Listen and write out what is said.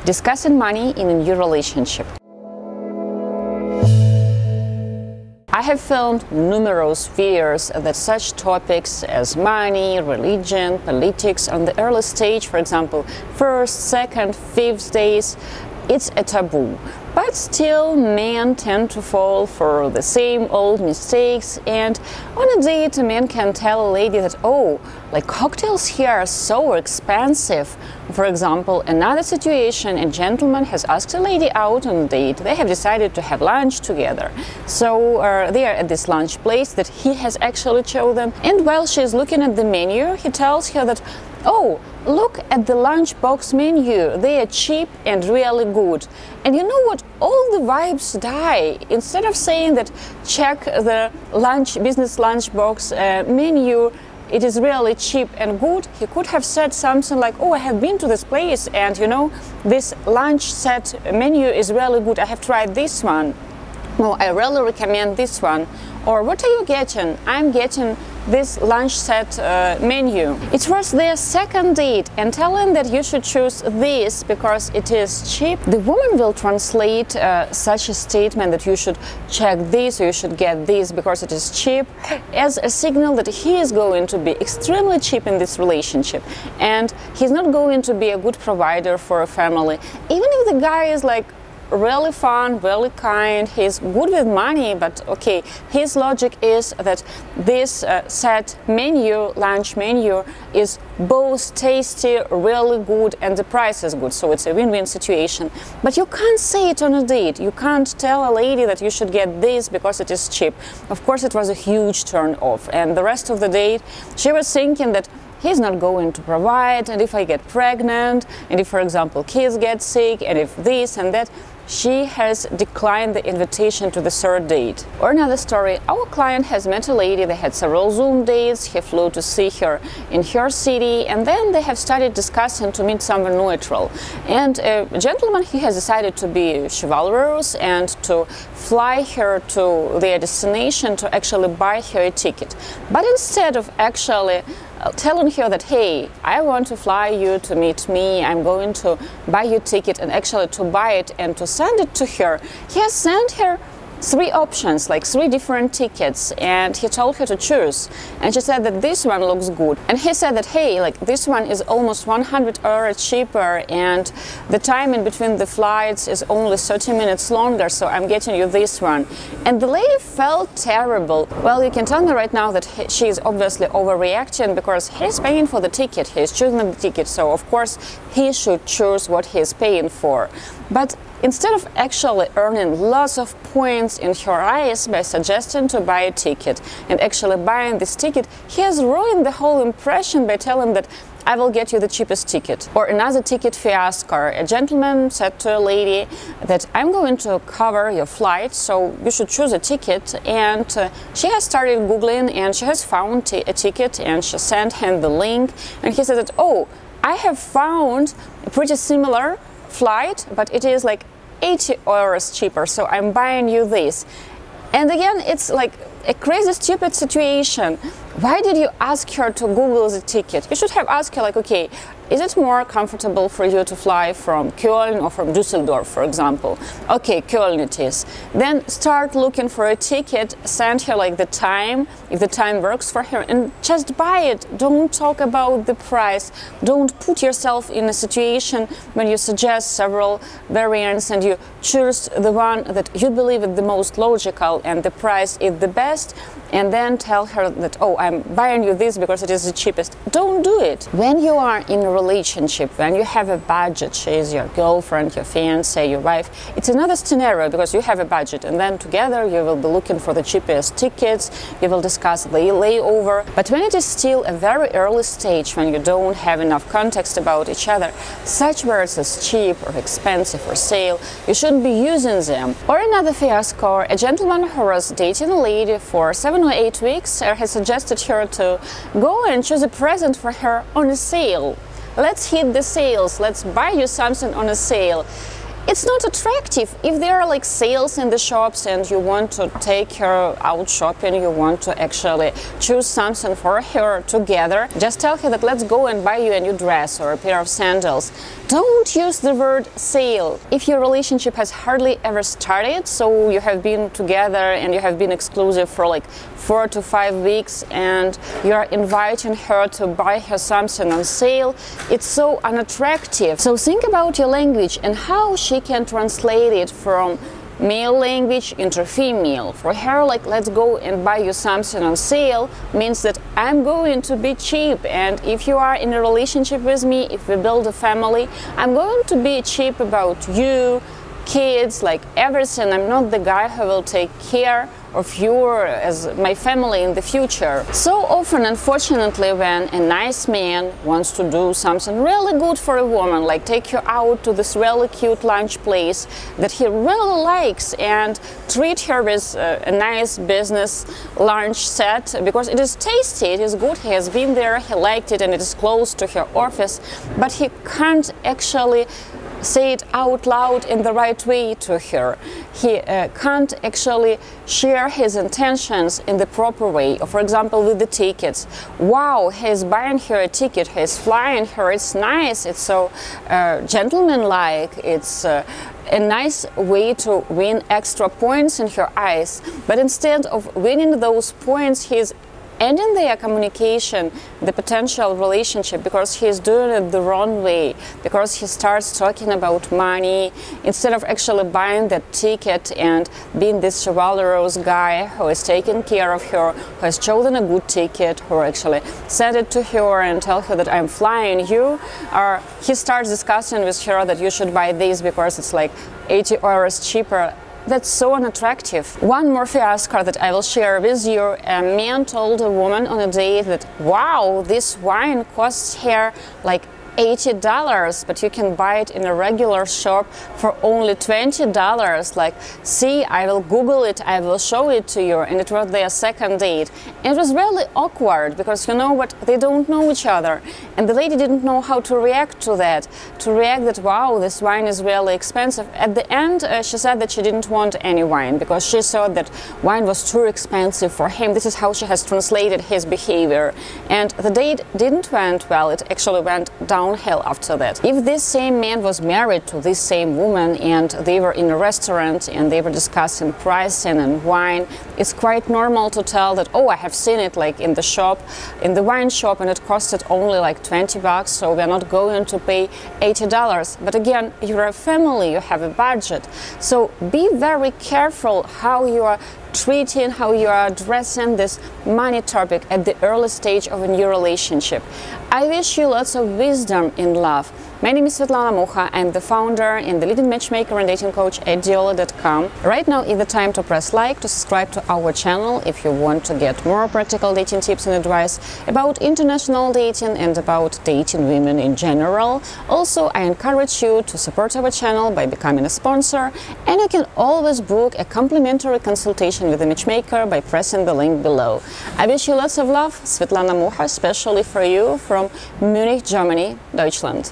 Discussing money in a new relationship. I have filmed numerous videos that such topics as money, religion, politics on the early stage, for example, first, second, fifth days, it's a taboo. But still, men tend to fall for the same old mistakes, and on a date, a man can tell a lady that, oh, like cocktails here are so expensive. For example, another situation, a gentleman has asked a lady out on a date. They have decided to have lunch together. So they are at this lunch place that he has actually chosen. And while she's looking at the menu, he tells her that, oh, look at the lunchbox menu. They are cheap and really good. And you know what? All the vibes die. Instead of saying that check the business lunchbox menu, it is really cheap and good, he could have said something like, oh, I have been to this place and you know, this lunch set menu is really good. I have tried this one. No, I really recommend this one. Or what are you getting? I'm getting this lunch set menu. It was their second date, and telling that you should choose this because it is cheap. The woman will translate such a statement that you should check this or you should get this because it is cheap as a signal that he is going to be extremely cheap in this relationship and he's not going to be a good provider for a family. Even if the guy is like really fun, really kind, he's good with money, but okay, his logic is that this set menu, lunch menu, is both tasty, really good, and the price is good, so it's a win-win situation. But you can't say it on a date. You can't tell a lady that you should get this because it is cheap. Of course, it was a huge turn off, and the rest of the date she was thinking that he's not going to provide, and if I get pregnant, and if, for example, kids get sick, and if this and that, she has declined the invitation to the third date. Or another story, our client has met a lady, they had several Zoom dates, he flew to see her in her city, and then they have started discussing to meet somewhere neutral. And a gentleman, he has decided to be chivalrous and to fly her to their destination to actually buy her a ticket. But instead of actually telling her that, hey, I want to fly you to meet me, I'm going to buy you a ticket, and actually to buy it and to send it to her, he has sent her three options, like three different tickets, and he told her to choose, and she said that this one looks good, and he said that, hey, like this one is almost 100 euros cheaper and the time in between the flights is only 30 minutes longer, so I'm getting you this one. And the lady felt terrible. Well, you can tell me right now that she is obviously overreacting because he's paying for the ticket, he's choosing the ticket, so of course he should choose what he's paying for. But instead of actually earning lots of points in her eyes by suggesting to buy a ticket and actually buying this ticket, he has ruined the whole impression by telling that I will get you the cheapest ticket. Or another ticket fiasco. A gentleman said to a lady that I'm going to cover your flight, so you should choose a ticket. And she has started Googling and she has found a ticket and she sent him the link. And he said that, oh, I have found a pretty similar flight, but it is like 80 euros cheaper, so I'm buying you this. And again, it's like a crazy stupid situation. Why did you ask her to Google the ticket? You should have asked her like, okay, is it more comfortable for you to fly from Köln or from Düsseldorf, for example? Okay, Köln it is. Then start looking for a ticket, send her like the time, if the time works for her, and just buy it. Don't talk about the price. Don't put yourself in a situation when you suggest several variants and you choose the one that you believe is the most logical and the price is the best, and then tell her that, oh, I'm buying you this because it is the cheapest. Don't do it. When you are in a relationship, when you have a budget, she is your girlfriend, your fiancé, your wife, it's another scenario because you have a budget, and then together you will be looking for the cheapest tickets, you will discuss the layover. But when it is still a very early stage, when you don't have enough context about each other, such words as cheap or expensive or sale, you shouldn't be using them. Or another fiasco, a gentleman who was dating a lady for 7 or 8 weeks has suggested her to go and choose a present for her on a sale. Let's hit the sales, let's buy you something on a sale. it's not attractive. If there are like sales in the shops and you want to take her out shopping, you want to actually choose something for her together, just tell her that let's go and buy you a new dress or a pair of sandals. Don't use the word sale. If your relationship has hardly ever started, so you have been together and you have been exclusive for like 4 to 5 weeks, and you are inviting her to buy her something on sale, it's so unattractive. So think about your language and how she can translate it from male language into female. For her, like, let's go and buy you something on sale means that I'm going to be cheap, and if you are in a relationship with me, if we build a family, I'm going to be cheap about you, kids, like everything. I'm not the guy who will take care of you as my family in the future. So often, unfortunately, when a nice man wants to do something really good for a woman, like take her out to this really cute lunch place that he really likes and treat her with a nice business lunch set because it is tasty, it is good, he has been there, he liked it, and it is close to her office, but he can't actually say it out loud in the right way to her. He can't actually share his intentions in the proper way. For example, with the tickets. Wow, he's buying her a ticket, he's flying her, it's nice, it's so gentlemanlike, it's a nice way to win extra points in her eyes. But instead of winning those points, he's ending their communication, the potential relationship, because he's doing it the wrong way, because he starts talking about money instead of actually buying that ticket and being this chivalrous guy who is taking care of her, who has chosen a good ticket, who actually sent it to her and tell her that I'm flying you, or he starts discussing with her that you should buy this because it's like 80 euros cheaper. That's so unattractive. One more fiasco that I will share with you. A man told a woman on a date that, wow, this wine costs her like $80, but you can buy it in a regular shop for only $20. Like, see, I will Google it, I will show it to you. And it was their second date. And it was really awkward because, you know what, they don't know each other. And the lady didn't know how to react to that. To react that, wow, this wine is really expensive. At the end, she said that she didn't want any wine because she thought that wine was too expensive for him. This is how she has translated his behavior. And the date didn't went well. It actually went downhill after that. If this same man was married to this same woman and they were in a restaurant and they were discussing pricing and wine, it's quite normal to tell that, oh, I have seen it like in the shop, in the wine shop, and it costed only like $20, so we're not going to pay $80. But again, you're a family, you have a budget. So be very careful how you are treating, how you are addressing this money topic at the early stage of a new relationship. I wish you lots of wisdom in love. My name is Svetlana Mucha. I'm the founder and the leading matchmaker and dating coach at Diolli.com. Right now is the time to press like, to subscribe to our channel if you want to get more practical dating tips and advice about international dating and about dating women in general. Also, I encourage you to support our channel by becoming a sponsor, and you can always book a complimentary consultation with a matchmaker by pressing the link below. I wish you lots of love. Svetlana Mucha, especially for you from Munich, Germany, Deutschland.